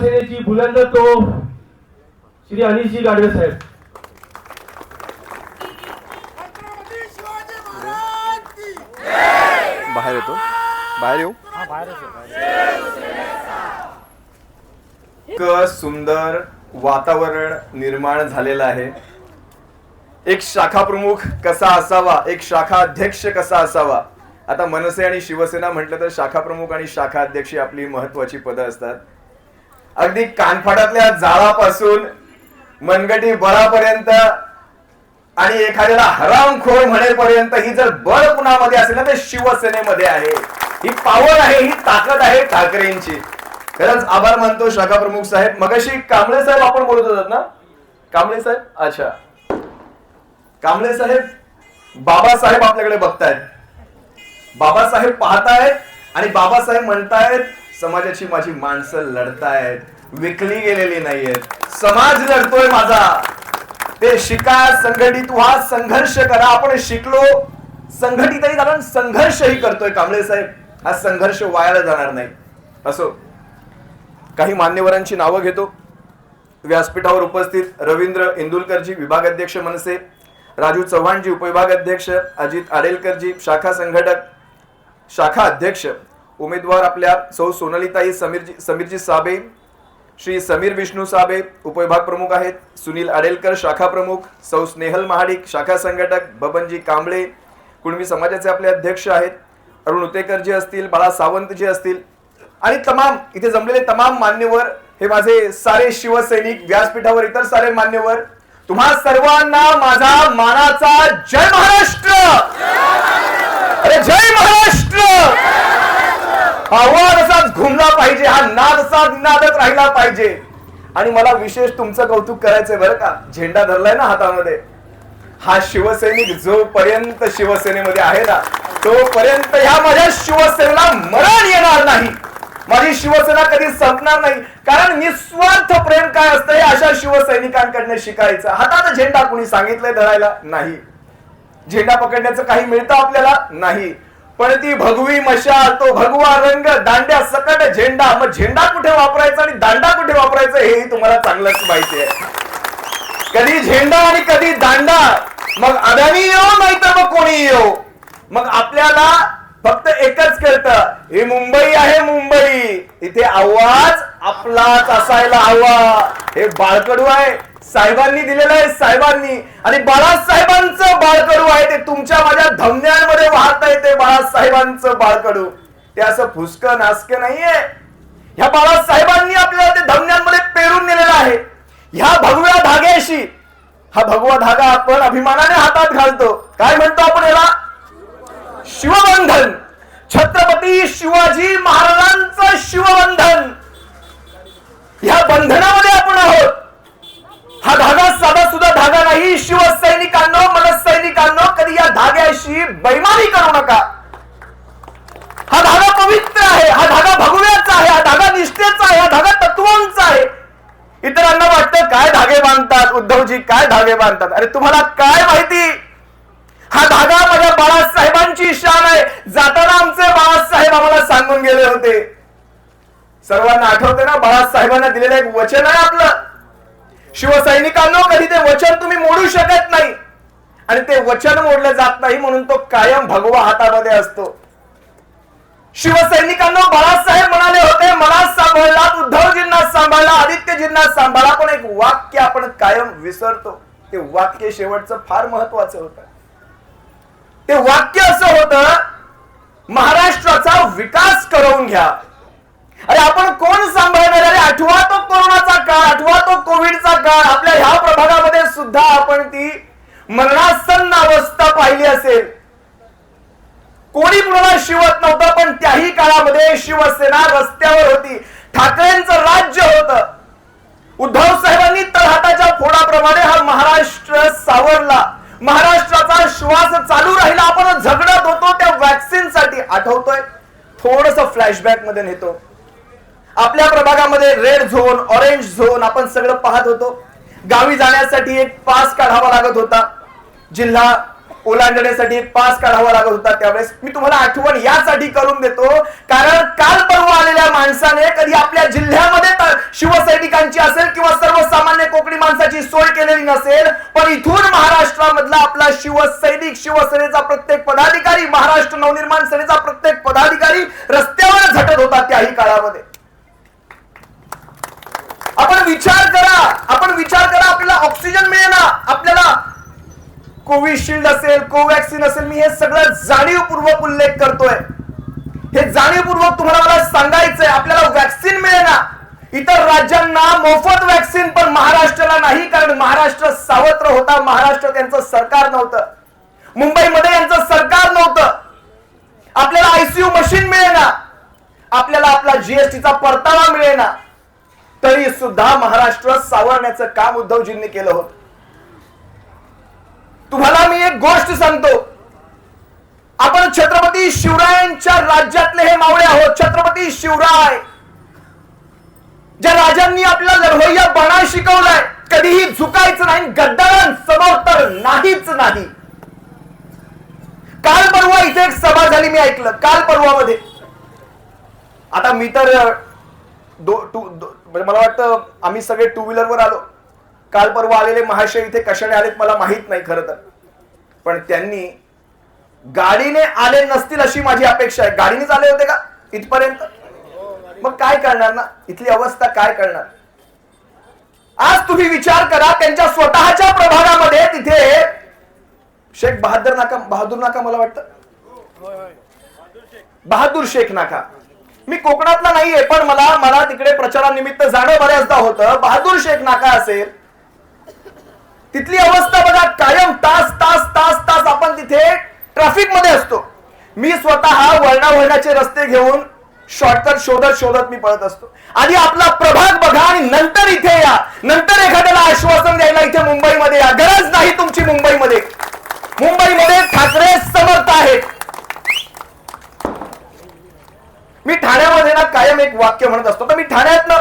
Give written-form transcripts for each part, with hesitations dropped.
सेनेची बुलंद तोफ श्री अनिशजी गाडवे साहेब. बाहेर येतो, बाहेर येऊ. सुंदर वातावरण निर्माण झालेलं आहे. एक शाखा प्रमुख कसा असावा, एक शाखा अध्यक्ष कसा असावा. आता मनसे आणि शिवसेना म्हटलं तर शाखा प्रमुख आणि शाखा अध्यक्ष आपली महत्वाची पदं असतात. अगदी कानफाटातल्या जाळापासून मनगटी बळापर्यंत आणि एखाद्याला हरामखोर म्हणेपर्यंत ही जर बळ कुणामध्ये असेल ना तर शिवसेनेमध्ये आहे. ही पावर आहे, ही ताकद आहे ठाकरेंची. खरंच आभार मानतो शाखा प्रमुख साहेब. मगाशी कांबळे साहेब आपण बोलत होतात ना, कांबळे साहेब. अच्छा, कांबळे साहेब, बाबासाहेब आपल्याकडे बघतायत, बाबासाहेब पाहतायत आणि बाबासाहेब म्हणतायत समाजाची माझी माणसं लढतायत, विकली गेलेली नाहीयेत, समाज लढतोय माझा. ते शिका, संघटित व्हा, संघर्ष करा. आपण शिकलो, संघटितही झालो, संघर्षही करतोय कांबळे साहेब. हा संघर्ष वायाला जाणार नाही. असो, काही मान्यवरांची नावं घेतो. व्यासपीठावर उपस्थित रवींद्र इंदुलकरजी, विभागाध्यक्ष मनसे, राजू चव्हाणजी, उपविभागाध्यक्ष, अजित आडेलकरजी, शाखा संघटक, शाखा अध्यक्ष, उमेदवार आपल्या सौ सोनालीताई समीरजी साबे, श्री समीर विष्णू साबे उपविभाग प्रमुख आहेत, सुनील आडेलकर शाखा प्रमुख, सौ स्नेहल महाडिक शाखा संघटक, बबनजी कांबळे कुणबी समाजाचे आपले अध्यक्ष आहेत, अरुण उतेकरजी असतील, बाळा सावंतजी असतील आणि तमाम इथे जमलेले तमाम मान्यवर, हे माझे सारे शिवसैनिक, व्यासपीठावर इतर सारे मान्यवर, तुम्हा सर्वांना माझा मानाचा जय महाराष्ट्र. अरे जय महाराष्ट्र. आवाज असाच घुमला पाहिजे, हा नाद असा नादच राहिला पाहिजे. आणि मला विशेष तुमचं कौतुक करायचंय बरं का. झेंडा धरलाय ना हातामध्ये, हा शिवसैनिक जोपर्यंत शिवसेनेमध्ये आहे ना तोपर्यंत ह्या माझ्या शिवसेनेला मरण येणार नाही. माझी शिवसेना कधी संपणार नाही. कारण निस्वार्थ प्रेम काय असतं हे अशा शिवसैनिकांकडनं शिकायचं. हातात झेंडा कुणी सांगितलंय धरायला नाही. झेंडा पकडण्याचं काही मिळतं आपल्याला नाही. पण ती भगवी मशाल, तो भगवा रंग, दांड्या सकट झेंडा. मग झेंडा कुठे वापरायचा आणि दांडा कुठे वापरायचा हेही तुम्हाला चांगलंच माहिती आहे. कधी झेंडा आणि कधी दांडा. मग अदानी येऊ नाही तर मग कोणी येऊ. मग आपल्याला फक्त एकच कळतं, ही मुंबई आहे मुंबई, इथे आवाज आपलाच असायला हवा. हे बाळकडू आहे, साहेबांनी दिलेलं आहे साहेबांनी. आणि बाळासाहेबांचं बाळकडू आहे, ते तुमच्या माझ्या धमन्यांमध्ये वाहत आहे. ते बाळासाहेबांचं बाळकडू, ते असं फुसकं नासकं नाहीये. ह्या बाळासाहेबांनी आपल्याला ते धमन्यांमध्ये पेरून नेलेलं आहे. ह्या भगव्या धाग्याशी, हा भगवा धागा आपण अभिमानाने हातात घालतो. काय म्हणतो आपण याला? शिवबंधन. छत्रपती शिवाजी महाराजांचं शिवबंधन. ह्या बंधनामध्ये आपण आहोत. हा धागा साधा सुद्धा धागा नाही. शिवसैनिकांनो, मनसैनिकांनो, कधी या धाग्याशी बैमानी करू नका. हा धागा पवित्र आहे, हा धागा भगव्याचा आहे, हा धागा निष्ठेचा आहे, हा धागा तत्वांचा आहे. इतरांना वाटतं काय धागे बांधतात उद्धवजी, काय धागे बांधतात. अरे तुम्हाला काय माहिती, हा धागा माझ्या बाळासाहेबांची शान आहे. जाताना आमचे बाळासाहेब आम्हाला सांगून गेले होते. सर्वांना आठवते ना, बाळासाहेबांना दिलेलं एक वचन आहे आपलं, शिवसैनिकांनो, कधी ते वचन तुम्ही मोडू शकत नाही. आणि ते वचन मोडलं जात नाही म्हणून तो कायम भगवा हातामध्ये असतो. शिवसैनिकांनो, बाळासाहेब म्हणाले होते, मला सांभाळला, उद्धवजींना सांभाळला, आदित्यजींना सांभाळा. पण एक वाक्य आपण कायम विसरतो. ते वाक्य शेवटचं फार महत्वाचं होतं. ते वाक्य असं होतं, महाराष्ट्राचा विकास करवून घ्या. अरे आपण कोण सांभाळणार? अरे आठवा तो कोरोनाचा काळ, आठवा तो कोविडचा काळ. आपल्या ह्या प्रभागामध्ये सुद्धा आपण ती मरणासन्न अवस्था पाहिली असेल. कोणी कुणाला शिवत नव्हतं, पण त्याही काळामध्ये शिवसेना रस्त्यावर होती. ठाकरेंचं राज्य होतं. उद्धव साहेबांनी तळहाताच्या फोडाप्रमाणे हा महाराष्ट्र सावरला. महाराष्ट्राचा श्वास चालू राहिला. आपण झगडत होतो त्या वॅक्सिन साठी. आठवतोय? थोडस फ्लॅशबॅक मध्ये नेतो. आपल्या प्रभागामध्ये रेड झोन, ऑरेंज झोन आपण सगळं पाहत होतो. गावी जाण्यासाठी एक पास काढावा लागत होता. जिल्हा ओलांडण्यासाठी एक पास काढावा लागत होता त्यावेळेस. मी तुम्हाला आठवण यासाठी करून देतो कारण काल परवा आलेल्या माणसाने कधी आपल्या जिल्ह्यामध्ये शिवसैनिकांची असेल किंवा सर्वसामान्य कोकणी माणसाची सोय केलेली नसेल, पण इथून महाराष्ट्रामधला आपला शिवसैनिक, शिवसेनेचा प्रत्येक पदाधिकारी, महाराष्ट्र नवनिर्माण सेनेचा प्रत्येक पदाधिकारी रस्त्यावर झटत होता त्याही काळामध्ये. आपण विचार करा आपल्याला ऑक्सिजन मिळेना, आपल्याला कोविशिल्ड असेल, कोवॅक्सिन असेल, मी हे सगळं जाणीवपूर्वक उल्लेख करतोय. हे जाणीवपूर्वक तुम्हाला मला सांगायचंय. आपल्याला वॅक्सिन मिळेना, इतर राज्यांना मोफत वॅक्सिन, पण महाराष्ट्राला नाही, कारण महाराष्ट्र सावत्र होता. महाराष्ट्र त्यांचं सरकार नव्हतं, मुंबईमध्ये यांचं सरकार नव्हतं. आपल्याला आयसीयू मशीन मिळेना, आपल्याला आपला जीएसटीचा परतावा मिळेना, तरी सुद्धा महाराष्ट्र सावरण्याचं काम उद्धवजींनी केलं होतं. तुम्हाला मी एक गोष्ट सांगतो, आपण छत्रपती शिवरायांच्या राज्यातले हे मावळे आहोत. छत्रपती शिवराय ज्या राजांनी आपल्याला लढवय्या बाणा शिकवलाय, कधीही झुकायचं नाही, गद्दारांसमोर तर नाहीच नाही. काल परवा इथे एक सभा झाली, मी ऐकलं काल परवामध्ये. आता मी तर म्हणजे मला वाटतं आम्ही सगळे टू व्हीलरवर आलो. काल परवा आलेले महाशय इथे कशाने आलेत मला माहित नाही खरं तर, पण त्यांनी गाडीने आले नसतील अशी माझी अपेक्षा आहे. गाडीनेच आले होते का इथपर्यंत? मग काय करणार ना, इथली अवस्था काय करणार. आज तुम्ही विचार करा, त्यांच्या स्वतःच्या प्रभागामध्ये तिथे शेख बहादूर नाका मला वाटतं बहादूर शेख नाका, मी कोकणातला नाहीये पण मला तिकडे प्रचारानिमित्त जाणं बऱ्याचदा होतं. बहादूर शेख नाका असेल, तिथली अवस्था बघा, कायम तास तास तास तास आपण तिथे ट्रॅफिक मध्ये असतो. मी स्वतः वळणावळणाचे रस्ते घेऊन शॉर्टकट शोधत मी पळत असतो. आधी आपला प्रभाग बघा आणि नंतर इथे या, नंतर एखाद्याला आश्वासन द्यायला इथे मुंबईमध्ये या. गरज नाही तुमची मुंबईमध्ये ठाकरे समर्थ आहेत. मी ठाण्यामध्ये ना कायम एक वाक्य म्हणत असतो, तर मी ठाण्यातनं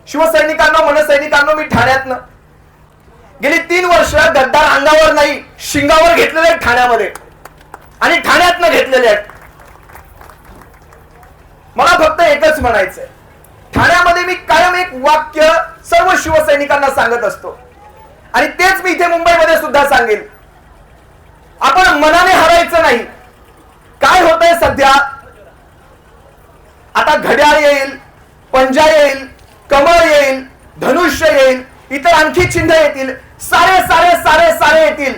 शिवसैनिकांना, मनसैनिकांना, मी ठाण्यातनं गेली 3 वर्ष गद्दार अंगावर नाही शिंगावर घेतलेले आहेत ठाण्यामध्ये, आणि ठाण्यातनं घेतलेले आहेत. मला फक्त एकच म्हणायचंय, ठाण्यामध्ये मी कायम एक वाक्य सर्व शिवसैनिकांना सांगत असतो, आणि तेच मी इथे मुंबईमध्ये सुद्धा सांगेन. आपण मनाने हरायचं नाही. काय होतंय सध्या, आता घड्याळ येईल, पंजा येईल, कमळ येईल, धनुष्य येईल, इतर आणखी चिन्ह येतील, सारे सारे सारे सारे येतील,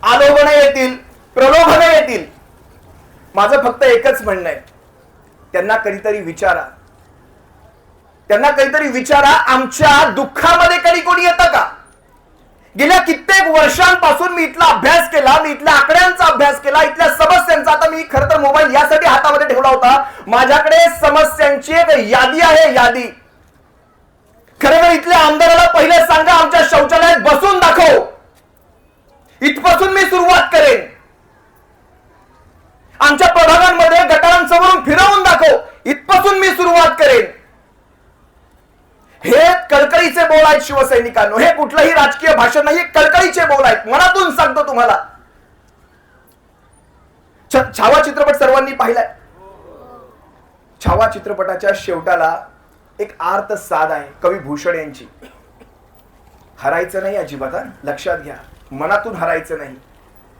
आलोभने येतील, प्रलोभने येतील. माझं फक्त एकच म्हणणं आहे, त्यांना कधीतरी विचारा, आमच्या दुःखामध्ये कधी कोणी येतं का? गेल्या कित्येक वर्षांपासून मी इथला अभ्यास केला, मी इथल्या आकड्यांचा अभ्यास केला, इथल्या समस्यांचा. आता मी खरं तर मोबाईल यासाठी हातामध्ये ठेवला होता, माझ्याकडे समस्यांची एक यादी आहे, यादी. खरं तर इथल्या आमदाराला पहिले सांगा, आमच्या शौचालयात बसून दाखव, इथपासून मी सुरुवात करेन. आमच्या प्रभागांमध्ये गटारांसमोरून फिरवून दाखव, इथपासून मी सुरुवात करेन. हे कळकळीचे बोल आहेत शिवसैनिकांनो, हे कुठलंही राजकीय भाषण नाही, कळकळीचे बोल आहेत. मनातून सांगतो तुम्हाला. छावा चित्रपट सर्वांनी पाहिलाय. छावा चित्रपटाच्या शेवटाला एक आर्त साध आहे कवी भूषण यांची. हरायचं नाही अजिबात, लक्षात घ्या, मनातून हरायचं नाही.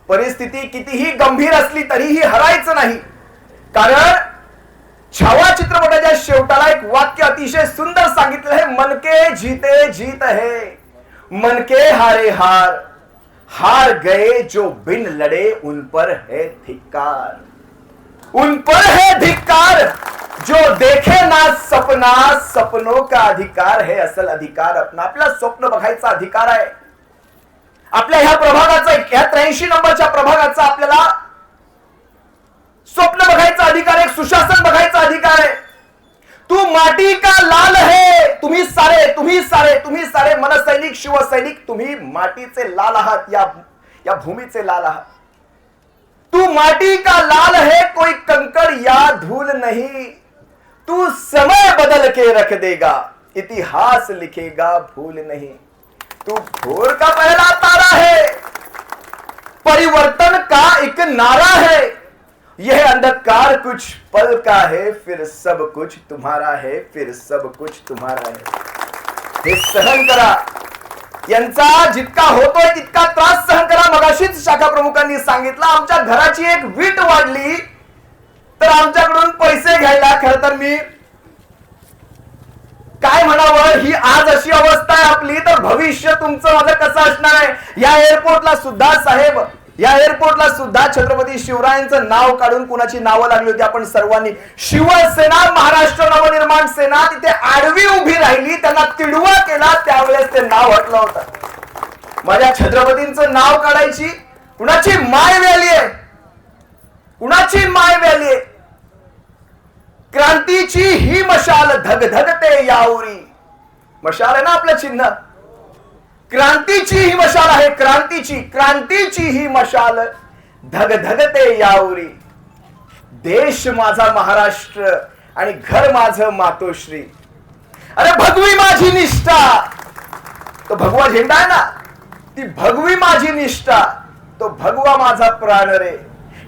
परिस्थिती कितीही गंभीर असली तरीही हरायचं नाही, कारण छावा चित्रपटाच्या शेवटाला एक वाक्य अतिशय सुंदर सांगितलं आहे, मन के जीते जीत है, मन के हारे हार, हार गए जो बिन लड़े उन पर है धिक्कार, उन पर है धिक्कार, जो देखे ना सपना, सपनों का अधिकार है असल अधिकार अपना. आपला स्वप्न बघायचा अधिकार आहे. आपल्या ह्या प्रभागाचा, ह्या 83 नंबरच्या प्रभागाचा आपल्याला स्वप्न बघायचा अधिकार आहे, सुशासन बघायचा अधिकार आहे. तू माटी का लाल है, तुम्ही सारे मनसैनिक, शिवसैनिक, तुम्ही माटीचे लाल आहात, या भूमीचे लाल आहात. तू माटी का लाल है, कोई कंकड़ या धूल नहीं, तू समय बदल के रख देगा, इतिहास लिखेगा भूल नहीं. तू भोर का पहला तारा है, परिवर्तन का एक नारा है, यह अंधकार कुछ पल का है, फिर सब कुछ तुम्हारा है, फिर सब कुछ तुम्हारा है। हे सहन करा, यांचा जितका होतोय तितका त्रास सहन करा। मगाशीच शाखा प्रमुखांनी सांगितलं, आमच्या घराची एक वीट वाढली तर आमच्याकडून पैसे घ्यायला, खरं तर मी काय म्हणावं, ही आज अशी अवस्था आहे आपली, तर भविष्य तुमचं माझं कसं असणार आहे। या एअरपोर्टला सुद्धा साहेब, या एअरपोर्टला सुद्धा छत्रपती शिवरायांचं नाव काढून कुणाची नावं लागली होती, आपण सर्वांनी शिवसेना, महाराष्ट्र नवनिर्माण सेना तिथे आडवी उभी राहिली, त्यांना तिडवा केला, त्यावेळेस ते नाव हटलं होतं। माझ्या छत्रपतींचं नाव काढायची कुणाची माय व्याली आहे, कुणाची माय व्याली आहे। क्रांतीची ही मशाल धगधगते यावरी, मशाल आहे ना आपलं चिन्ह, क्रांतीची ही मशाल आहे, क्रांतीची ही मशाल धगधगते यावरी। देश माझा महाराष्ट्र आणि घर माझं मातोश्री, अरे भगवी माझी निष्ठा, तो भगवा झेंडा आहे ना, ती भगवी माझी निष्ठा, तो भगवा माझा प्राण रे,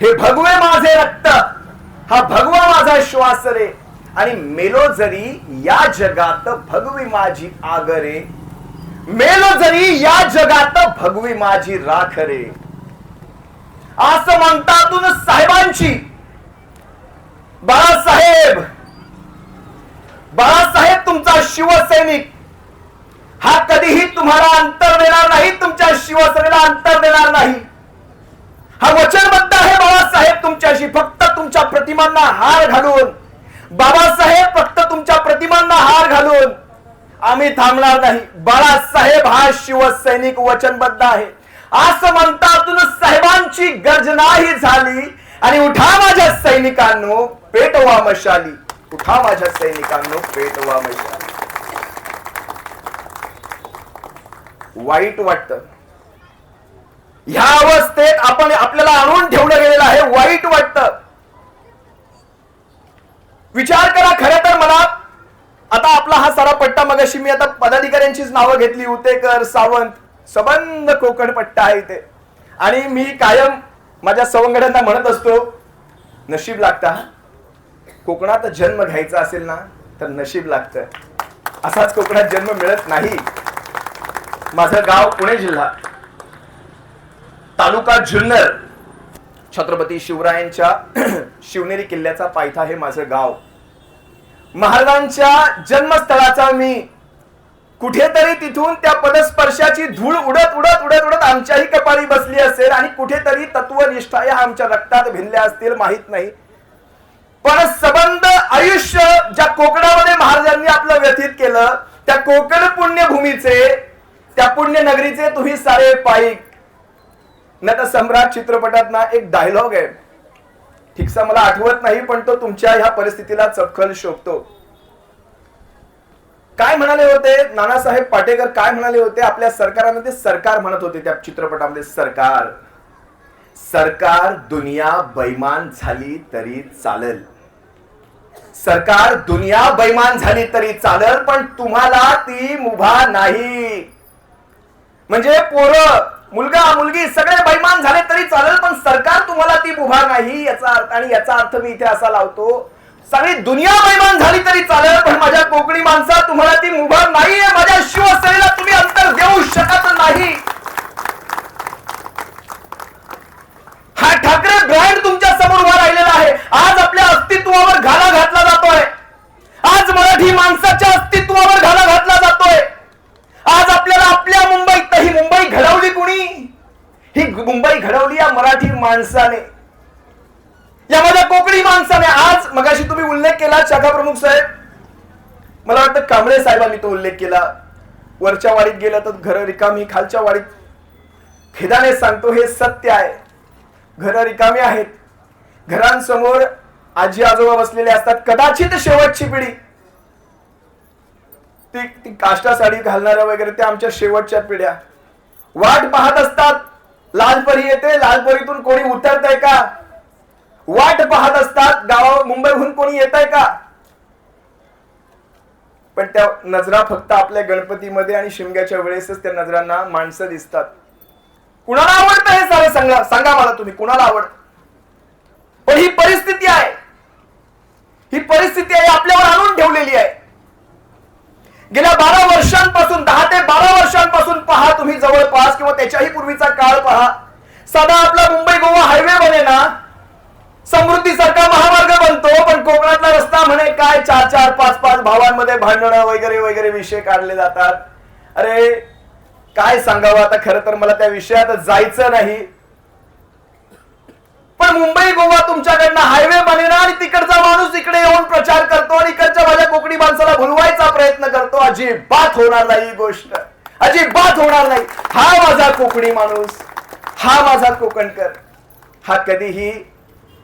हे भगवे माझे रक्त, हा भगवा माझा श्वास रे, आणि मेलो जरी या जगात भगवी माझी आगरे, मेलो जरी या जगात भगवी माझी राख रे। असं म्हणतातून साहेबांची, बाळासाहेब, बाळासाहेब तुमचा शिवसैनिक, हा कधीही तुम्हाला अंतर देणार नाही, तुमच्या शिवसेनेला अंतर देणार नाही, हा वचनबद्ध आहे बाळासाहेब तुमच्याशी। फक्त तुमच्या प्रतिमांना हार घालून, बाबासाहेब फक्त तुमच्या प्रतिमांना हार घालून आम्ही थांबणार नाही। बाळासाहेब हा शिवसैनिक वचनबद्ध आहे। असं म्हणतातून साहेबांची गर्जनाही झाली, आणि उठा माझ्या सैनिकांनो पेटवा मशाली, उठा माझ्या सैनिकांनो पेटवा मशाली। वाईट वाटतं, ह्या अवस्थेत आपण आपल्याला आणून ठेवलं गेलेलं आहे, वाईट वाटतं। विचार करा, खरं तर मला आता आपला हा सारा पट्टा, मगाशी मी आता पदाधिकाऱ्यांचीच नावं घेतली, उतेकर, सावंत, सबंध कोकण पट्टा आहे इथे, आणि मी कायम माझ्या सवंगड्यांना म्हणत असतो, नशीब लागतं, कोकणात जन्म घ्यायचा असेल ना तर नशीब लागतं, असाच कोकणात जन्म मिळत नाही। माझं गाव पुणे जिल्हा, तालुका जुन्नर, छत्रपती शिवरायांच्या शिवनेरी किल्ल्याचा पायथा हे माझं गाव। महाराजांच्या जन्मस्थळाचा मी कुठेतरी तिथून त्या पदस्पर्शाची धूळ उडत उडत उडत उडत आमच्याही कपाळी बसली असेल, आणि कुठेतरी तत्वनिष्ठा या आमच्या रक्तात भिनल्या असतील, माहित नाही, पण सबंध आयुष्य ज्या कोकणामध्ये महाराजांनी आपलं व्यतीत केलं, त्या कोकण पुण्यभूमीचे, त्या पुण्यनगरीचे तुम्ही सारे पाईक। नटसम्राट चित्रपटात ना एक डायलॉग आहे, ठीकसा मला आठवत नाही, पण तो तुमच्या ह्या परिस्थितीला चपखल शोभतो। काय म्हणाले होते नानासाहेब पाटेकर, काय म्हणाले होते, आपल्या सरकारामध्ये सरकार म्हणत होते त्या चित्रपटामध्ये, सरकार, सरकार दुनिया बैमान झाली तरी चालेल, सरकार दुनिया बैमान झाली तरी चालेल, पण तुम्हाला ती मुभा नाही। म्हणजे पोरं, मुलगा मुलगी सगळे बैमान झाले तरी चालेल, पण सरकार तुम्हाला ती मुभा नाही, याचा अर्थ, आणि याचा अर्थ मी इथे असा लावतो, सगळी दुनिया बैमान झाली तरी चालेल, पण माझ्या कोकणी माणसा तुम्हाला ती मुभा नाहीये, माझ्या शिवसेनेला तुम्ही अंतर देऊ शकत नाही। हा ठाकरे ब्रँड तुमच्या समोर उभा राहिलेला आहे, आज आपल्या अस्तित्वावर घाला घातला जातोय, आज मराठी माणसाच्या अस्तित्वावर घाला घातला जातोय। आज आपल्याला आपल्या मुंबईत, ही मुंबई घडवली कुणी, ही मुंबई घडवली या मराठी माणसाने, या माझ्या कोकणी माणसाने। आज मगाशी तुम्ही उल्लेख केला शाखा प्रमुख साहेब, मला वाटतं कांबळे साहेबांनी तो उल्लेख केला, वरच्या वाडीत गेलं तर घर रिकामी, खालच्या वाडीत, खेदाने सांगतो हे सत्य आहे, घर रिकामी आहेत, घरांसमोर आजी आजोबा बसलेले असतात, कदाचित शेवटची पिढी, ती काष्टा साडी घालणाऱ्या वगैरे, त्या आमच्या शेवटच्या पिढ्या वाट पाहत असतात, लालपरी येते, लालपरीतून कोणी उतरतंय का, वाट पाहत असतात, गावा मुंबईहून कोणी येतंय का, पण त्या नजरा फक्त आपल्या गणपतीमध्ये आणि शिमग्याच्या वेळेसच त्या नजरांना माणसं दिसतात। कुणाला आवडतं हे सारं सांगा मला तुम्ही, कुणाला आवडतं? पण ही परिस्थिती आहे, ही परिस्थिती आहे आपल्यावर आणून ठेवलेली आहे. गेल्या 12 वर्षांपासून 10 ते 12 वर्षांपासून पहा तुम्ही, जवळपास किंवा त्याच्याही पूर्वीचा काळ पहा, साधा आपला मुंबई गोवा हायवे बने ना, समृद्धीसारखा महामार्ग बनतो, पण कोकणातला रस्ता म्हणे काय 4-4, 5-5 भावांमध्ये भांडणं वगैरे वगैरे विषय काढले जातात. अरे काय सांगावं आता, खरं तर मला त्या विषयात जायचं नाही. पण मुंबई गोवा तुमच्याकडनं हायवे बनेना आणि तिकडचा माणूस इकडे येऊन प्रचार करतो आणि इकडच्या माझ्या कोकणी माणसाला भुलवायचा प्रयत्न करतो. अजिबात होणार नाही ही गोष्ट, अजिबात होणार नाही. हा माझा कोकणी माणूस, हा माझा कोकणकर, हा कधीही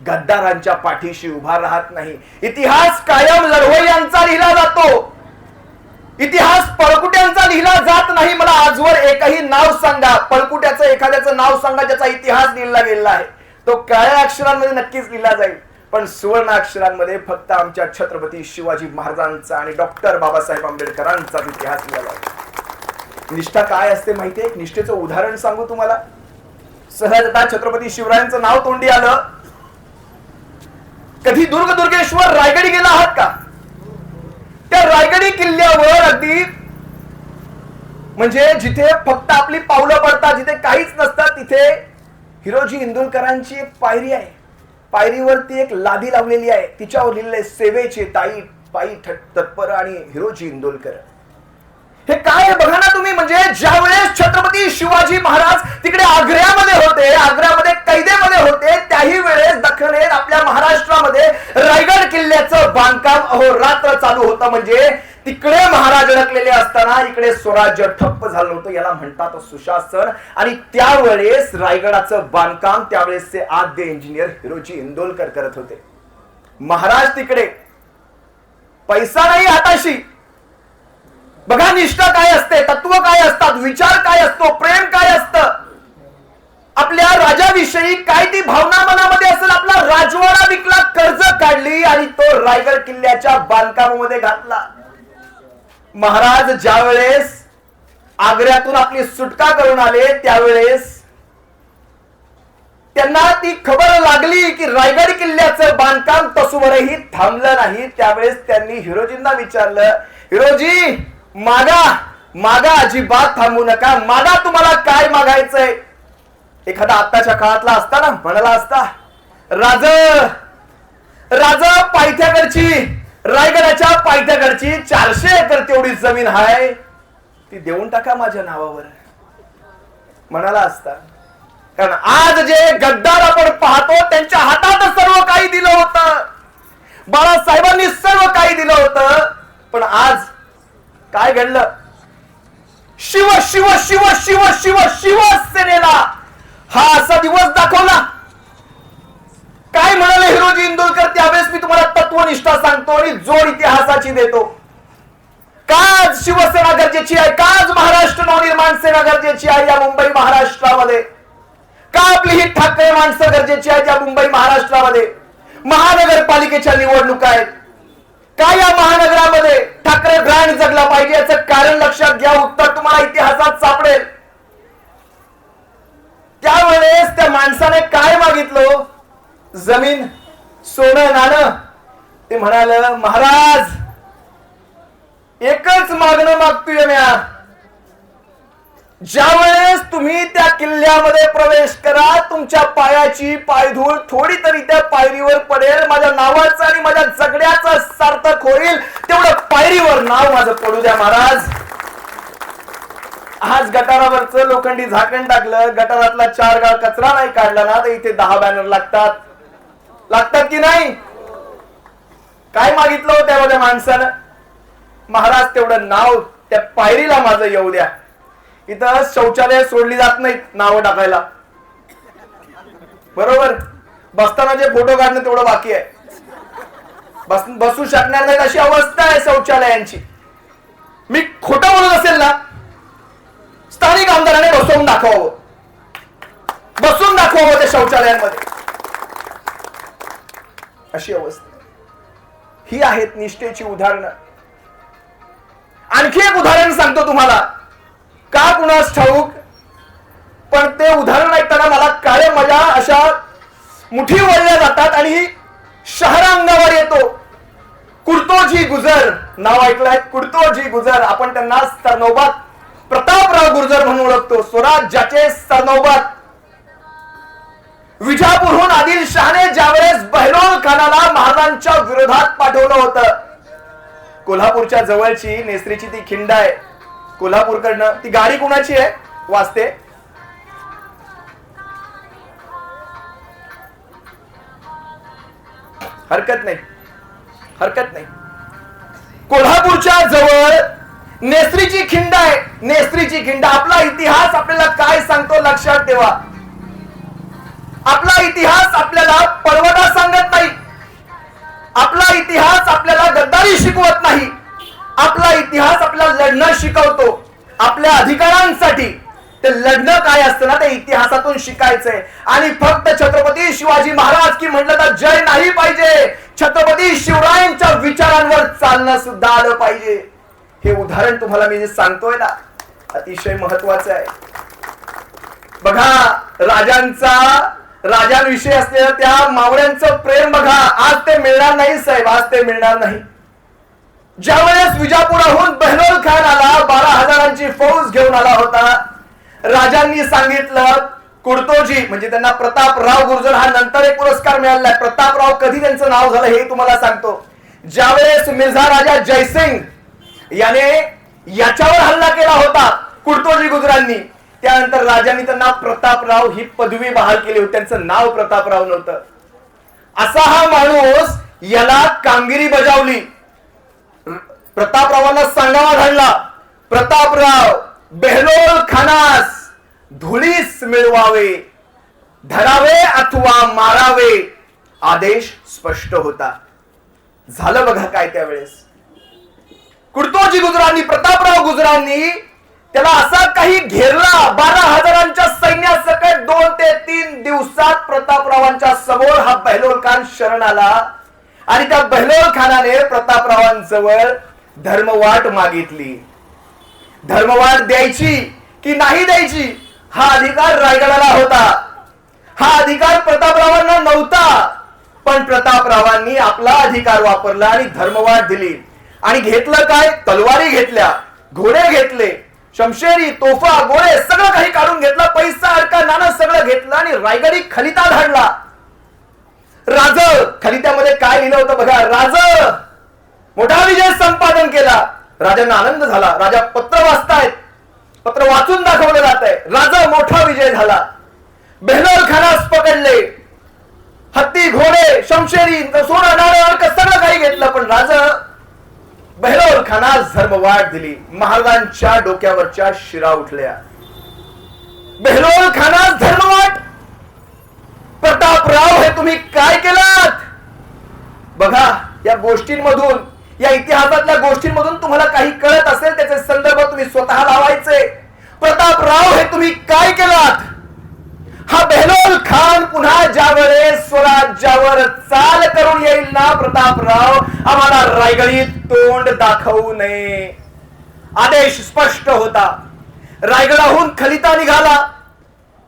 गद्दारांच्या पाठीशी उभा राहत नाही. इतिहास कायम लढवय्यांचा लिहिला जातो, इतिहास पळकुट्यांचा लिहिला जात नाही. मला आजवर एकही नाव सांगा, पळकुट्याचं एखाद्याचं नाव सांगा ज्याचा इतिहास लिहिला गेलेला आहे. तो काळ्या अक्षरांमध्ये नक्कीच लिहिला जाईल, पण सुवर्ण अक्षरांमध्ये फक्त आमच्या छत्रपती शिवाजी महाराजांचा आणि डॉक्टर बाबासाहेब आंबेडकरांचा इतिहास लिहिला आहे. निष्ठा काय असते माहितीये? निष्ठेचं उदाहरण सांगू तुम्हाला. सहजतः छत्रपती शिवरायांचं नाव तोंडी आलं. कधी दुर्गेश्वर रायगडी गेला आहात का? त्या रायगडी किल्ल्यावर अगदी म्हणजे जिथे फक्त आपली पावलं पडतात, जिथे काहीच नसतं, तिथे हिरोजी इंदुलकरांची एक पायरी आहे. पायरीवरती एक लादी लावलेली आहे, तिच्यावर लिहिलेले सेवेचे ताई पायी तत्पर आणि हिरोजी इंदुलकर. हे काय बघा ना तुम्ही. म्हणजे ज्या वेळेस छत्रपती शिवाजी महाराज तिकडे आग्र्यामध्ये होते, आग्र्यामध्ये कैदेमध्ये होते, त्याही वेळेस दखनेत आपल्या महाराष्ट्रामध्ये रायगड किल्ल्याचं बांधकाम अहोरात्र चालू होतं. म्हणजे तिकडे महाराज अडकलेले असताना इकडे स्वराज्य ठप्प झालं होतं. याला म्हणतात सुशासन. आणि त्यावेळेस रायगडाचं बांधकाम त्यावेळेसचे आद्य इंजिनियर हिरोजी इंदोलकर करत होते. महाराज तिकडे, पैसा नाही हाताशी. बघा निष्ठा काय असते, तत्व काय असतात, विचार काय असतो, प्रेम काय असतं, आपल्या राजाविषयी काय ती भावना मनामध्ये असेल. आपला राजवाडा विकला, कर्ज काढली आणि तो रायगड किल्ल्याच्या बांधकामामध्ये घातला. महाराज ज्या वेळेस आग्र्यातून आपली सुटका करून आले, त्यावेळेस त्यांना ती खबर लागली की रायगड किल्ल्याचं बांधकाम तसुवरही थांबलं नाही. त्यावेळेस त्यांनी हिरोजींना विचारलं, हिरोजी मागा मागा, अजिबात थांबू नका, मागा, तुम्हाला काय मागायचंय. एखादा आत्ताच्या काळातला असता ना, म्हणाला असता, राज पायथ्याकडची, रायगडाच्या पायथ्याकडची 400 एकर तेवढी जमीन आहे, ती देऊन टाका माझ्या नावावर, म्हणाला असता. कारण आज जे गद्दार आपण पाहतो त्यांच्या हातात सर्व काही दिलं होतं, बाळासाहेबांनी सर्व काही दिलं होतं. पण आज काय घडलं? शिव शिव शिव शिव शिव शिवसेनेला हा असा दिवस दाखवला. काय म्हणाले हिरोजी इंदुलकर त्यावेळेस? मी तुम्हाला तत्वनिष्ठा सांगतो आणि जोड इतिहासाची देतो. का शिवसेना गरजेची आहे? का महाराष्ट्र नवनिर्माण सेना गरजेची आहे या मुंबई महाराष्ट्रामध्ये? का आपली ही ठाकरे माणसं गरजेची आहेत या मुंबई महाराष्ट्रामध्ये? महानगरपालिकेच्या निवडणुका आहेत, का या महानगरामध्ये ठाकरे ब्रँड जगला पाहिजे? याचं कारण लक्षात घ्या, उत्तर तुम्हाला इतिहासात सापडेल. त्यावेळेस त्या माणसाने काय मागितलं? जमीन, सोनं, नाणं. ते म्हणाल, महाराज एकच मागणं मागतोय म्या, ज्या वेळेस तुम्ही त्या किल्ल्यामध्ये प्रवेश करा, तुमच्या पायाची पायधूळ थोडी तरी त्या पायरीवर पडेल, माझ्या नावाचं आणि माझ्या जगण्याचं सार्थक होईल, तेवढं पायरीवर नाव माझं पडू द्या महाराज. आज गटारावरचं लोखंडी झाकण टाकलं, गटारातला 4 गाळ कचरा नाही काढला ना, तर इथे 10 बॅनर लागतात की नाही? काय मागितलं होतं त्यामध्ये माणसानं? महाराज तेवढं नाव त्या पायरीला माझं येऊ द्या. इथं शौचालय सोडली जात नाहीत नावं टाकायला, बरोबर? बसताना जे फोटो काढणं तेवढं बाकी आहे. बसू शकणार नाहीत अशी अवस्था आहे शौचालयांची. मी खोटं बोलत असेल ना, स्थानिक आमदाराने बसवून दाखवावं त्या शौचालयांमध्ये. अशी अवस्था. ही आहेत निष्ठेची उदाहरणं. आणखी एक उदाहरण सांगतो तुम्हाला. का कुणास ठाऊक पण ते उदाहरण ऐकताना मला कायम माझ्या अशा मुठी वळल्या जातात आणि शहरा अंगावर येतो. कुर्तोजी गुजर नाव ऐकलंय? कुर्तोजी गुजर. आपण त्यांना सरनौबत प्रतापराव गुर्जर म्हणून ओळखतो. स्वराज्याचे सरनौबत. विजापूरहून आदिलशहाने ज्यावेळेस बहलोल खानाला महाराजांच्या विरोधात पाठवलं होतं, कोल्हापूरच्या जवळची नेसरीची ती खिंड आहे, कोल्हापूरकडनं ती गाडी कोणाची आहे वाजते? हरकत नाही, हरकत नाही. कोल्हापूरच्या जवळ नेसरीची खिंड आहे. नेसरीची खिंड. आपला इतिहास आपल्याला काय सांगतो लक्षात ठेवा. आपला इतिहास आपल्याला पळवटा सांगत नाही. आपला इतिहास आपल्याला गद्दारी शिकवत नाही. आपला इतिहास आपल्याला लढणं शिकवतो. आपल्या अधिकारांसाठी ते लढणं काय असतं ना, ते इतिहासातून शिकायचंय. आणि फक्त छत्रपती शिवाजी महाराज की म्हटलं तर जय नाही पाहिजे, छत्रपती शिवरायांच्या विचारांवर चालणं सुद्धा आलं पाहिजे. हे उदाहरण तुम्हाला मी जे सांगतोय ना, अतिशय महत्वाचं आहे. बघा, राजांविषयी असलेलं त्या मावळ्यांचं प्रेम बघा. आज ते मिळणार नाही साहेब, आज ते मिळणार नाही. ज्यावेळेस विजापुराहून बहलोल खान आला, 12,000ची फौज घेऊन आला होता, राजांनी सांगितलं कुर्तोजी, म्हणजे त्यांना प्रतापराव गुर्जर हा नंतर एक पुरस्कार मिळाला आहे. प्रतापराव कधी त्यांचं नाव झालं हे तुम्हाला सांगतो. ज्यावेळेस मिर्झा राजा जयसिंग याने याच्यावर हल्ला केला होता कुर्तोजी गुजरांनी, त्यानंतर राजांनी त्यांना प्रतापराव ही पदवी बहाल केली होती. त्यांचं नाव प्रतापराव नव्हतं. असा हा माणूस याला कामगिरी बजावली. प्रतापरावांना सांगावा घडला, प्रतापराव बहलोल खानास धुळीस मिळवावे, धरावे अथवा मारावे, आदेश स्पष्ट होता. झालं बघा काय त्यावेळेस. कुर्तोजी गुजरांनी, प्रतापराव गुजरांनी त्याला असा काही घेरला, 12,000च्या सैन्यासकट 2 ते 3 दिवसात प्रतापरावांच्या समोर हा बहलोल खान शरण आला. आणि त्या बहलोल खानाने प्रतापरावांजवळ धर्मवाट मागितली. धर्मवाट द्यायची की नाही द्यायची हा अधिकार रायगडाला होता. हा अधिकार प्रतापरावांना नव्हता. पण प्रतापरावांनी आपला अधिकार वापरला आणि धर्मवाट दिली. आणि घेतलं काय? तलवारी घेतल्या, घोडे घेतले, शमशेरी, तोफा, गोळे सगळं काही काढून घेतलं, पैसा अडका नाणं सगळं घेतलं आणि रायगडी खलिता धाडला. राज खलित्यामध्ये काय लिहिलं होतं बघा, राज मोठा विजय संपादन केला. राजांना आनंद झाला. राजा पत्र वाचतायत, पत्र वाचून दाखवलं जात आहे, राजा मोठा विजय झाला. बहलोल खानास पकडले, हत्ती, घोडे, शमशेरी, सोनं नाणं अर्क सगळं काही घेतलं. पण राजा बहलोल खानास धर्मवाट दिली. महाराजांच्या डोक्यावरच्या शिरा उठल्या. बहलोल खानास धर्मवाट. प्रतापराव हे तुम्ही काय केलात? बघा, या गोष्टींमधून, या इतिहासातल्या गोष्टींमधून तुम्हाला काही कळत असेल त्याचे संदर्भ तुम्ही स्वतः लावायचे. प्रतापराव हे तुम्ही काय केलात? हा बहलोल खान पुन्हा ज्यावेळेस स्वराज्यावर चाल करून येईल ना, प्रतापराव आम्हाला रायगडीत तोंड दाखवू नये. आदेश स्पष्ट होता. रायगडाहून खलिता निघाला.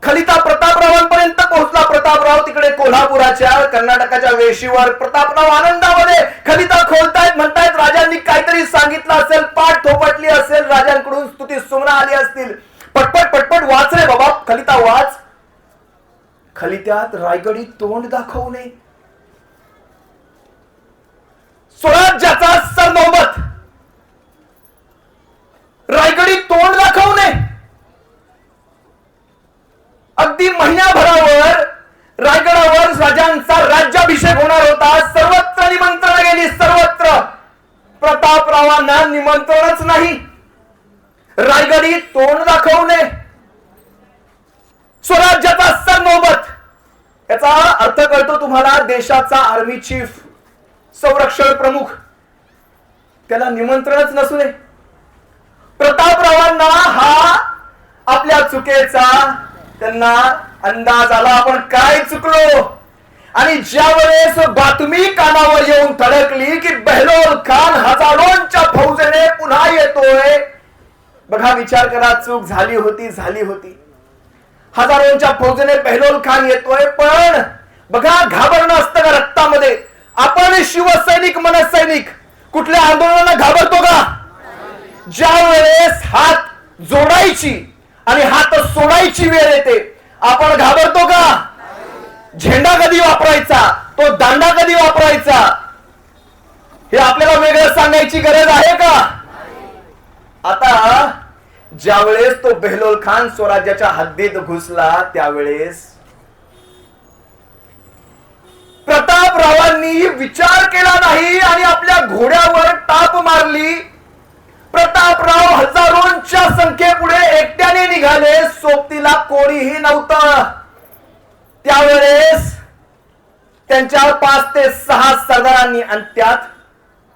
खलिता प्रतापरावांपर्यंत पोहोचला. प्रतापराव तिकडे कोल्हापुराच्या, कर्नाटकाच्या वेशीवर. प्रतापराव आनंदामध्ये खलिता खोलतायत, म्हणतायत राजांनी काहीतरी सांगितलं असेल, पाठ थोपटली असेल, राजांकडून स्तुती सुमना आली असतील. पटपट पटपट वाच रे बाबा, खलिता वाच. खलित्यात रायगडी तोंड दाखवू नये. स्वराज्याचा सरनौबत रायगडी तोंड दाखवू नये. अगदी महिन्याभरावर रायगडावर राजांचा राज्याभिषेक होणार होता. सर्वत्र निमंत्रण गेली, सर्वत्र. प्रतापरावांना निमंत्रणच नाही. रायगडी तोंड दाखवू नये. स्वराज्याचा सरनौबत. याचा अर्थ कळतो तुम्हाला? देशाचा आर्मी चीफ, संरक्षण प्रमुख, त्याला निमंत्रणच नसू नये. प्रतापरावांना हा आपल्या चुकीचा त्यांना अंदाज आला, आपण काय चुकलो. आणि ज्यावेळेस बातमी कानावर येऊन धडकली की बहलोल खान हजारोंच्या फौजेने पुन्हा येतोय, बघा विचार करा, चूक झाली होती. हजारोंच्या फौजेने बेहलोल खान येतोय, पण बघा घाबरणं असतं का रक्तामध्ये? आपण शिवसैनिक मनसैनिक कुठल्या आंदोलनाला घाबरतो का? ज्या वेळेस हात जोडायची आणि हात सोडायची वेळ येते, आपण घाबरतो का? झेंडा कधी वापरायचा, तो दांडा कधी वापरायचा, हे आपल्याला वेगळं सांगायची गरज आहे का? आता ज्यावेळेस तो बेहलोल खान स्वराज्याच्या हद्दीत घुसला, त्यावेळेस प्रतापरावांनी विचार केला नाही आणि आपल्या घोड्यावर टाप मारली. प्रतापराव हजारोंच्या संख्येपुढे एकट्याने निघाले, सोबतीला कोणीही नव्हतं. त्यावेळेस त्यांच्या 5 ते 6 सरदारांनी, आणि त्यात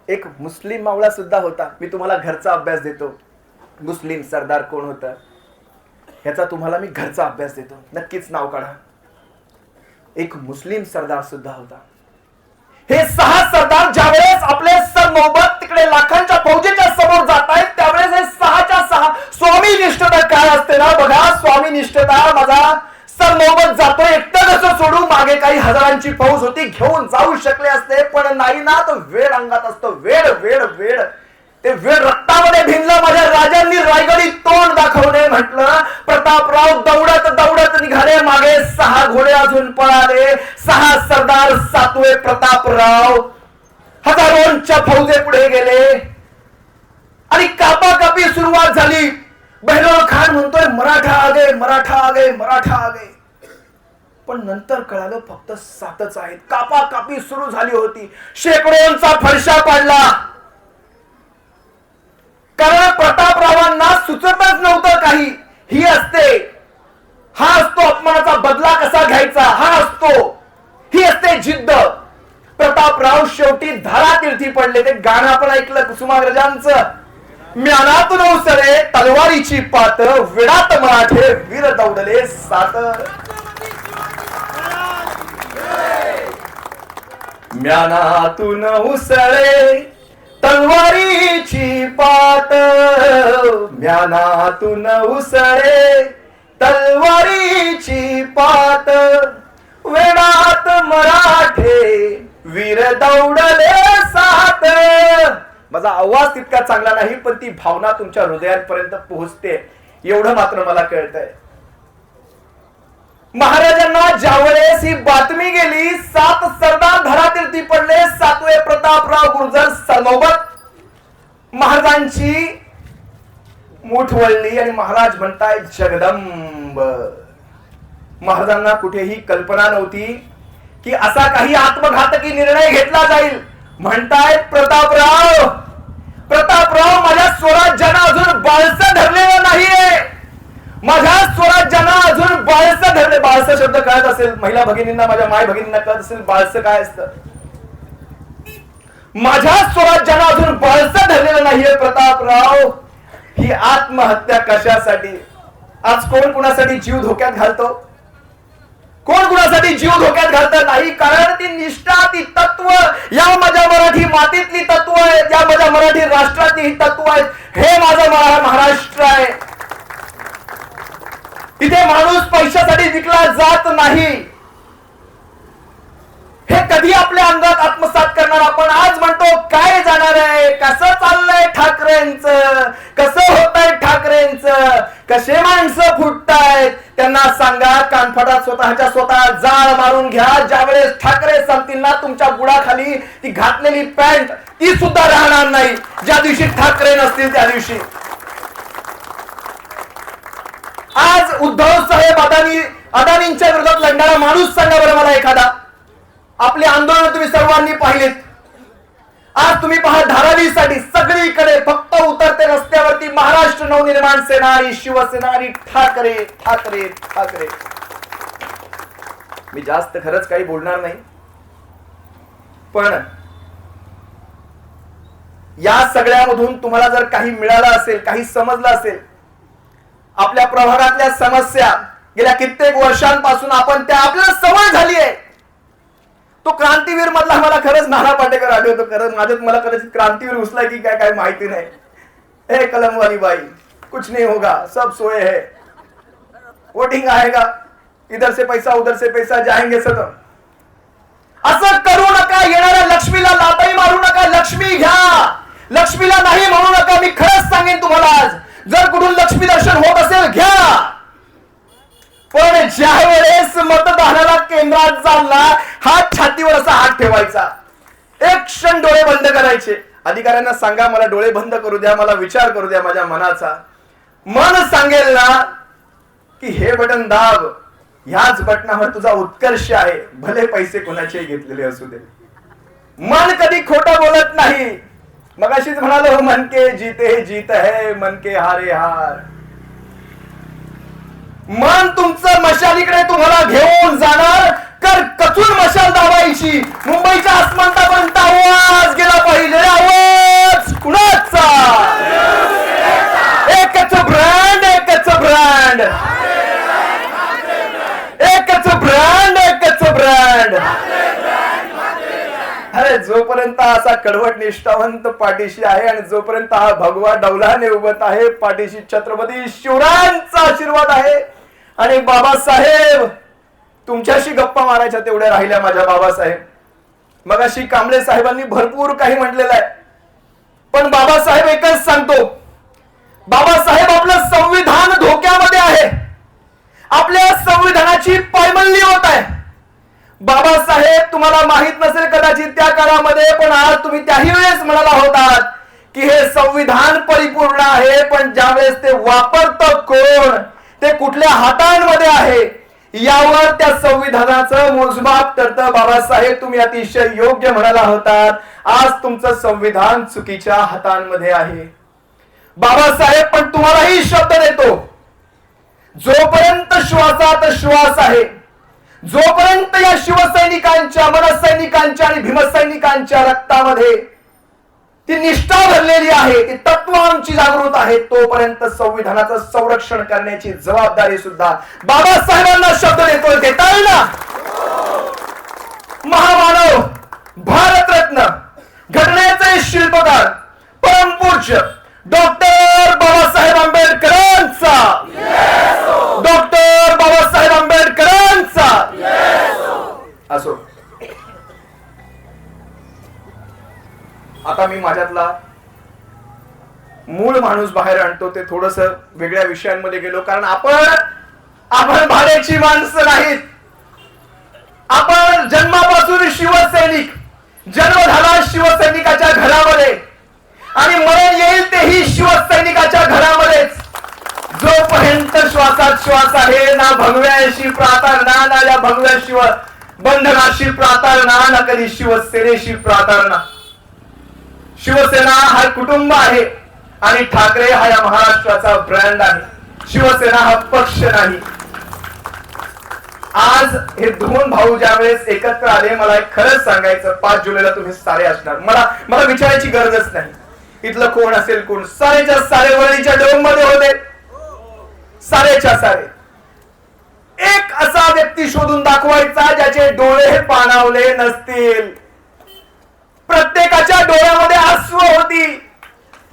एक मुस्लिम मावळा सुद्धा होता. मी तुम्हाला घरचा अभ्यास देतो. मुस्लिम सरदार कोण होता ह्याचा तुम्हाला मी घरचा अभ्यास देतो, नक्कीच नाव काढा. एक मुस्लिम सरदार सुद्धा होता. हे 6 सरदार ज्यावेळेस आपले सरनौबत तिकडे लाखांच्या फौजेच्या समोर जात आहेत, त्यावेळेस हे 6च्या 6 स्वामी निष्ठता काय असते ना, बघा स्वामी निष्ठता. माझा सरनौबत जातोय, एकटं कसं सोडू, मागे काही हजारांची फौज होती, घेऊन जाऊ शकले असते, पण नाही ना, तो वेळ अंगात असतो. वेळ वेळ वेळ, ते वेळ रक्तामध्ये भिनलं. माझ्या राजांनी रायगडी तोंड दाखवले. म्हटलं प्रतापराव दौडत दौडत निघाले, मागे 6 घोडे अजून पळाले. 6 सरदार, 7वे प्रतापराव हजारोंच्या फौजे पुढे गेले आणि कापाकापी सुरुवात झाली. बेहलोल खान म्हणतोय मराठा आगे, मराठा आगे, मराठा आगे. पण नंतर कळालं फक्त 7च आहेत. कापाकापी सुरू झाली होती. शेकडोंचा फडशा पडला, कारण प्रतापरावांना सुचतच नव्हतं काही. ही असते, हा असतो अपमानाचा बदला कसा घ्यायचा, हा असतो, ही असते जिद्द. प्रतापराव शेवटी धारातीर्थी पडले. ते गाणं आपण ऐकलं कुसुमाग्रजांचं, म्यानातून उसळे तलवारीची पात, विडात मराठे वीर दौडले 7. म्यानातून उसळे तलवारीची पात, म्यानातून उसळे तलवारीची पात, वेडात मराठे वीर दौडले 7. माझा आवाज तितका चांगला नाही, पण ती भावना तुमच्या हृदयापर्यंत पोहोचते एवढं मात्र मला कळतंय. महाराजांना ज्यावेळेस ही बातमी गेली, 7 सरदार धरातीर्थी पडले. 7वे प्रतापराव गुर्जर सरनौबत महाराजांची मूठ वळली आणि महाराज म्हणताय जगदंब. महाराजांना कुठेही कल्पना नव्हती की असा काही आत्मघातकी निर्णय घेतला जाईल. म्हणतायत प्रतापराव, प्रतापराव माझ्या स्वराज्यानं अजून बाळसं धरलेलं नाहीये, माझ्या स्वराज्यानं अजून बाळसं धरले. बाळसं शब्द कळत असेल महिला भगिनींना, माझ्या माय भगिनींना कळत असेल बाळसं काय असतं. माझ्या स्वराज्यानं अजून बाळसं धरलेलं नाहीये. प्रतापराव, ही आत्महत्या कशासाठी? आज कोण कुणासाठी जीव धोक्यात घालतो? कोण कुणासाठी जीव धोक्यात घालत नाही, कारण ती निष्ठा, ती तत्व या माझ्या मराठी मातीतली तत्व आहेत, या माझ्या मराठी राष्ट्रातली ही तत्व आहेत. हे माझं महाराष्ट्र आहे. इथे माणूस पैशासाठी विकला जात नाही. हे कधी आपल्या अंगात आत्मसात करणार आपण? आज म्हणतो काय जाणार आहे, कसं चाललंय ठाकरेंचं, कसं होतंय ठाकरेंचं, कसे माणसं फुटतायत, त्यांना सांगा कानफटात स्वतःच्या स्वतः जाळ मारून घ्या. ज्यावेळेस ठाकरे सांगतील ना, तुमच्या बुडाखाली ती घातलेली पॅन्ट ती सुद्धा राहणार नाही. ज्या दिवशी ठाकरे नसतील त्या दिवशी. आज उद्धव साहेब अदानींच्या विरोधात लढणारा माणूस सांगा बरं मला एखादा. आपले आंदोलन तुम्ही सर्वांनी पाहिलेत. आज तुम्ही पहा धारावीसाठी सगळीकडे फक्त उतरते रस्त्यावरती महाराष्ट्र नवनिर्माण सेना आणि शिवसेना आणि ठाकरे ठाकरे ठाकरे. मी जास्त खरंच काही बोलणार नाही, पण या सगळ्यामधून तुम्हाला जर काही मिळालं असेल, काही समजलं असेल, आपल्या प्रभागातल्या समस्या गेल्या कित्येक वर्षांपासून आपण त्या आपल्याला सवय झाली आहे. तो क्रांतीवीर मधला मला खरंच नाना पाटेकर आठवतो. खरंच माझ्यात मला कदाचित क्रांतीवीर घुसलाय की काय माहिती नाही. हे कलम वाली बाई, कुछ नहीं होगा, सब सोए है. वोटिंग आएगा, इधर से पैसा उधर से पैसा जाएंगे सदम. असं करू नका. येणाऱ्या लक्ष्मीला लाताही मारू नका. लक्ष्मी घ्या, लक्ष्मीला नाही म्हणू नका. मी खरंच सांगेन तुम्हाला, आज जर कुठून लक्ष्मी दर्शन होत असेल घ्या, पण ज्या वेळेस मतदानाला केंद्रात चालला हात छातीवर असा हात ठेवायचा, एक क्षण डोळे बंद करायचे. अधिकाऱ्यांना सांगा मला डोळे बंद करू द्या, मला विचार करू द्या माझ्या मनाचा. मन सांगेल ना की हे बटन दाब, ह्याच बटनावर तुझा उत्कर्ष आहे, भले पैसे कोणाचे घेतलेले असू दे. मन कधी खोटं बोलत नाही. मगाशीच म्हणालो, मन के जीते जीत है, मन के हारे हार. मन तुमचं मशालीकडे तुम्हाला घेऊन जाणार. कर कचून मशाल दाबायची. मुंबईच्या आसमंतापर्यंत आवाज गेला पाहिजे. आवाज कुणाचा? एकच ब्रँड, एकच ब्रँड, एकच ब्रँड, एकच ब्रँड. अरे जोपर्यंत असा कडवट निष्ठावंत पाठीशी आहे आणि जोपर्यंत हा भगवा डौलाने उभत आहे पाठीशी, छत्रपती शिवरायांचा आशीर्वाद आहे. आणि बाबासाहेब, तुमच्याशी गप्पा मारायच्या तेवढ्या राहिल्या माझ्या बाबासाहेब. मगाशी कांबळे साहेबांनी भरपूर काही म्हटलेलं आहे, पण बाबासाहेब एकच सांगतो, बाबासाहेब आपलं संविधान धोक्यामध्ये आहे. आपल्या संविधानाची पायमल्ली होत आहे. बाबासाहेब, तुम्हाला माहित नसेल कदाचित त्या काळामध्ये, पण आज तुम्ही त्याही वेळेस म्हणाला होतात की हे संविधान परिपूर्ण आहे, पण ज्यावेळेस ते वापरतं कोण, ते कुठल्या हातांमध्ये आहे, यावर त्या संविधानाचं मोजमाप ठरतं. बाबासाहेब, तुम्ही अतिशय योग्य म्हणाला होतात. आज तुमचं संविधान चुकीच्या हातांमध्ये आहे. बाबासाहेब, पण तुम्हालाही शब्द देतो, जोपर्यंत श्वासात श्वास आहे, जोपर्यंत या शिवसैनिकांच्या, मनसैनिकांच्या आणि भीमसैनिकांच्या रक्तामध्ये ती निष्ठा भरलेली आहे, ती तत्व आमची जागृत आहे, तोपर्यंत संविधानाचं संरक्षण करण्याची जबाबदारी सुद्धा बाबासाहेबांना शब्द देतोय. देताय ना? महामानव, भारतरत्न, घटनेचे शिल्पकार, परमपूज्य डॉक्टर बाबासाहेब आंबेडकरांचा, डॉक्टर बाबासाहेब आंबेडकरांचा असो. आता मी माझ्यातला मूळ माणूस बाहेर आणतो. ते थोडस वेगळ्या विषयांमध्ये गेलो, कारण आपण भाड्याची माणसं नाहीत. आपण जन्मापासून शिवसैनिक, जन्म झाला शिवसैनिकाच्या घरामध्ये आणि मरण येईल तेही शिवसैनिकाच्या घरामध्येच. जोपर्यंत श्वासात श्वास आहे, ना भगव्याशी प्रार्थना, ना या भगव्या शिव बंधनाशी प्रार्थना, ना कधी शिवसेनेशी प्रार्थना. शिवसेना हा कुटुंब आहे आणि ठाकरे हा या महाराष्ट्राचा ब्रँड आहे. शिवसेना हा पक्ष नाही. आज हे दोन भाऊ ज्यावेळेस एकत्र आले, मला एक खरंच सांगायचं, 5 जुलैला तुम्ही सारे असणार. मला विचारायची गरजच नाही इथलं कोण असेल कोण. सारेच्या सारे वळीच्या डोंग मध्ये होते, सारेच्या सारे. एक असा व्यक्ती शोधून दाखवायचा ज्याचे डोळे पाणावले नसतील. प्रत्येकाच्या डोळ्यामध्ये आसू होती.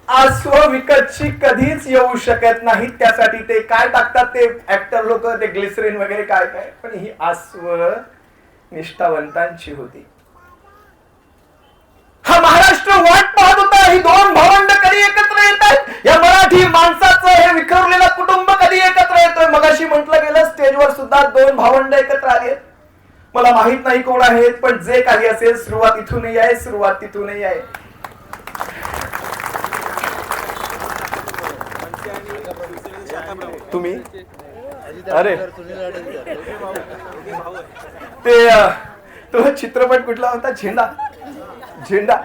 आसू विकतची कधीच येऊ शकत नाही. त्यासाठी ते काय टाकतात ते ऍक्टर लोक, ते ग्लिसरीन वगैरे काय काय, पण ही आसू निष्ठावंतांची होती. हा महाराष्ट्र वाट पाहत होता, ही दोन भावंड कधी एकत्र येत आहेत, या मराठी माणसाचं हे विखरलेलं कुटुंब कधी एकत्र येतोय. मगाशी म्हटलं गेलं, स्टेजवर सुद्धा दोन भावंड एकत्र आले. मला माहित नाही कोण आहेत, पण जे काही असेल सुरुवात इथूनही आहे, सुरुवात तिथूनही आहे. तुम्ही अरे ते तो चित्रपट कुठला होता, झेंडा झेंडा,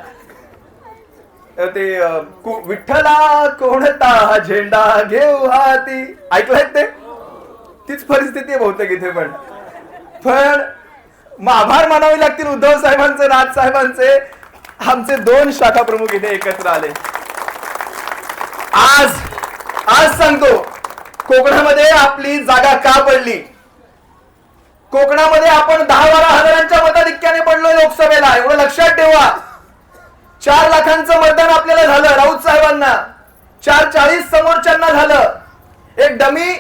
ते विठ्ठला कोणता झेंडा घेऊ हाती, ऐकलंय ते? तीच परिस्थिती आहे बहुतेक इथे. पण आभार मानावे लागतील उद्धव साहेबांचे, राज साहेबांचे. आमचे 2 शाखा प्रमुख इथे एकत्र आले. आज सांगतो, कोकणामध्ये आपली जागा का पडली. कोकणामध्ये आपण 10-12 हजारांच्या मताधिक्याने पडलो लोकसभेला, एवढं लक्षात ठेवा. 4 लाखांचं मतदान आपल्याला झालं राऊत साहेबांना, 440 समोरच्यांना झालं. एक डमी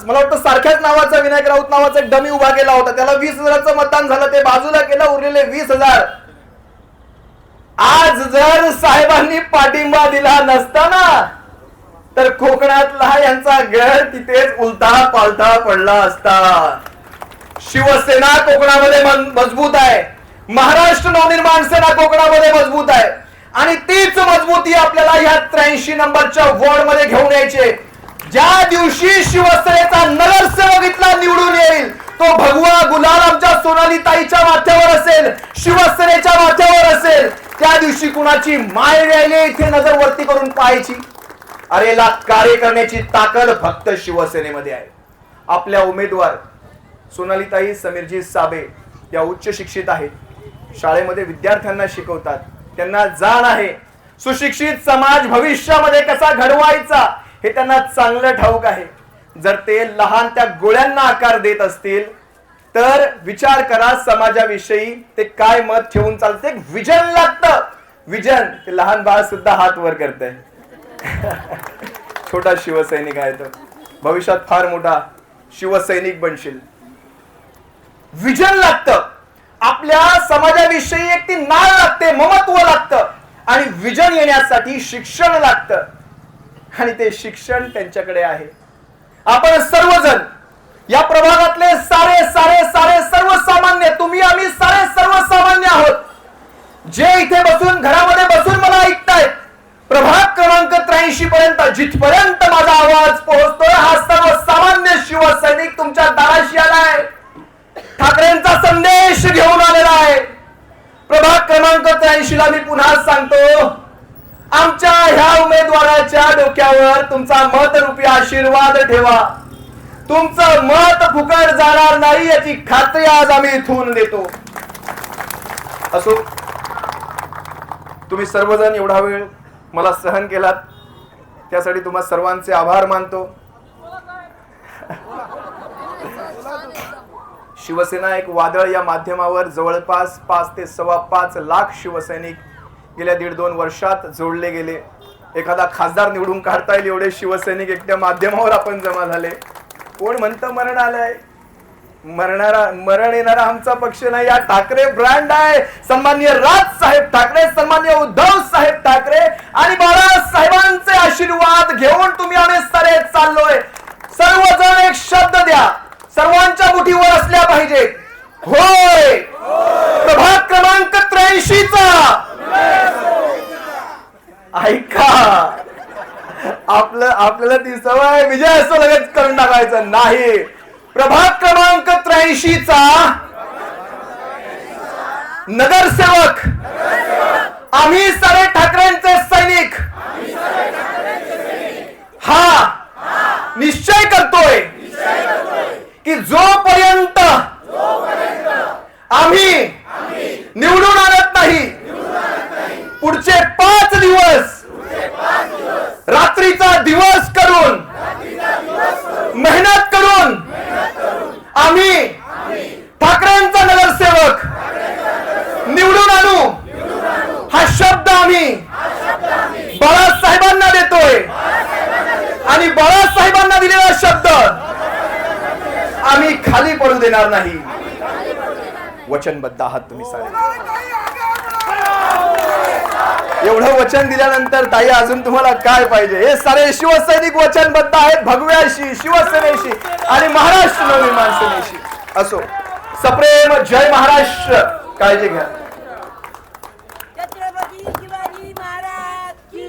मला वाटतं सारख्याच नावाचा विनायक राऊत नावाचा एक डमी उभा केला होता, त्याला 20,000चं मतदान झालं, ते बाजूला केलं, उरलेले 20,000. आज जर साहेबांनी पाठिंबा दिला नसताना तर कोकणातला यांचा गड तिथेच उलटा पालटा पडला असता. शिवसेना कोकणामध्ये मजबूत आहे, महाराष्ट्र नवनिर्माण सेना कोकणामध्ये मजबूत आहे आणि तीच मजबूती आपल्याला या 83 नंबरच्या वॉर्ड मध्ये घेऊन यायचे. ज्या दिवशी शिवसेनेचा नगरसेवक इथला निवडून येईल तो भगवा गुलाल आमच्या सोनाली ताईच्या माथ्यावर असेल, शिवसेनेच्या माथ्यावर असेल. त्या दिवशी कुणाची माय राहिली इथे नजर वरती करून पाहायची. अरे ला कार्य करण्याची ताकद फक्त शिवसेनेमध्ये आहे. आपल्या उमेदवार सोनालीताई समीरजी साबे या उच्च शिक्षित आहेत, शाळेमध्ये विद्यार्थ्यांना शिकवतात, त्यांना जाण आहे. सुशिक्षित समाज भविष्यामध्ये कसा घडवायचा हे त्यांना चांगलं ठाऊक आहे. जर ते लहान त्या गोळ्यांना आकार देत असतील तर विचार करा समाजाविषयी ते काय मत ठेवून चालते. एक विजन लागतं, विजन. ते लहान बाळ सुद्धा हात वर करतंय. छोटा शिवसैनिक आहे तो, भविष्यात फार मोठा शिवसैनिक बनशील. विजन लागतं, आपल्या समाजाविषयी एक ती नाळ लागते, ममत्व लागतं आणि विजन येण्यासाठी शिक्षण लागतं आणि ते शिक्षण त्यांच्याकडे आहे. आपण सर्वजण या प्रभागातले सारे सारे सारे सर्वसामान्य, तुम्ही आम्ही सारे सर्वसामान्य आहोत. जे इथे बसून घरामध्ये बसून मला ऐकतायत, प्रभाग क्रमांक 83 पर्यंत जिथपर्यंत माझा आवाज पोहोचतोय हा सर्वसामान्य शिवसैनिक तुमच्या दाराशी आलाय, ठाकरेंचा संदेश घेऊन आलेला आहे. प्रभाग क्रमांक 83 ला मी पुन्हा सांगतो, आमच्या ह्या उमेदवाराच्या डोक्यावर तुमचा मतरूपी आशीर्वाद ठेवा. तुमचं मत फुकट जाणार नाही याची खात्री आज आम्ही इथून देतो. असो, तुम्ही सर्वजण एवढा वेळ मला सहन केलात त्यासाठी तुम्हा सर्वांचे आभार मानतो. शिवसेना एक वादळ या माध्यमावर जवळपास 5 ते 5.25 लाख शिवसैनिक गेल्या 1.5-2 वर्षात जोडले गेले. एखादा खासदार निवडून काढता येईल एवढे शिवसैनिक एकट्या माध्यमावर आपण जमा झाले. कोण म्हणतं मरण आलंय? मरण येणारा आमचा पक्ष नाही, हा ठाकरे ब्रँड आहे. सन्माननीय राज साहेब ठाकरे, सन्माननीय उद्धव साहेब ठाकरे आणि बाळासाहेबांचे आशीर्वाद घेऊन तुम्ही आम्ही सारे चाललोय. सर्वजण एक शब्द द्या, सर्वांच्या मुठीवर असल्या पाहिजे. होय, प्रभाग क्रमांक 83 चा ऐका. आपल्याला ती सवय विजय असं लगेच करून टाकायचं नाही. प्रभाग क्रमांक 83 चा नगरसेवक आम्ही सारे ठाकरेंचे सैनिक हा निश्चय करतोय की जोपर्यंत आम्ही निवडून आणत नाही पुढचे 5 दिवस रात्रीचा दिवस करून मेहनत करून आम्ही ठाकरेंचा नगरसेवक निवडून आणू हा शब्द आम्ही बाळासाहेबांना देतोय आणि बाळासाहेबांना दिलेला शब्द आम्ही खाली पडू देणार नाही. वचनबद्ध आहात तुम्ही सारे. एवढं वचन दिल्यानंतर ताई अजून तुम्हाला काय पाहिजे? हे सारे शिवसैनिक वचनबद्ध आहेत भगव्याशी, शिवसेनेशी आणि महाराष्ट्र नवनिर्माण सेनेशी. असो, सप्रेम जय महाराष्ट्र. काळजी घ्या. छत्रपती शिवाजी महाराज की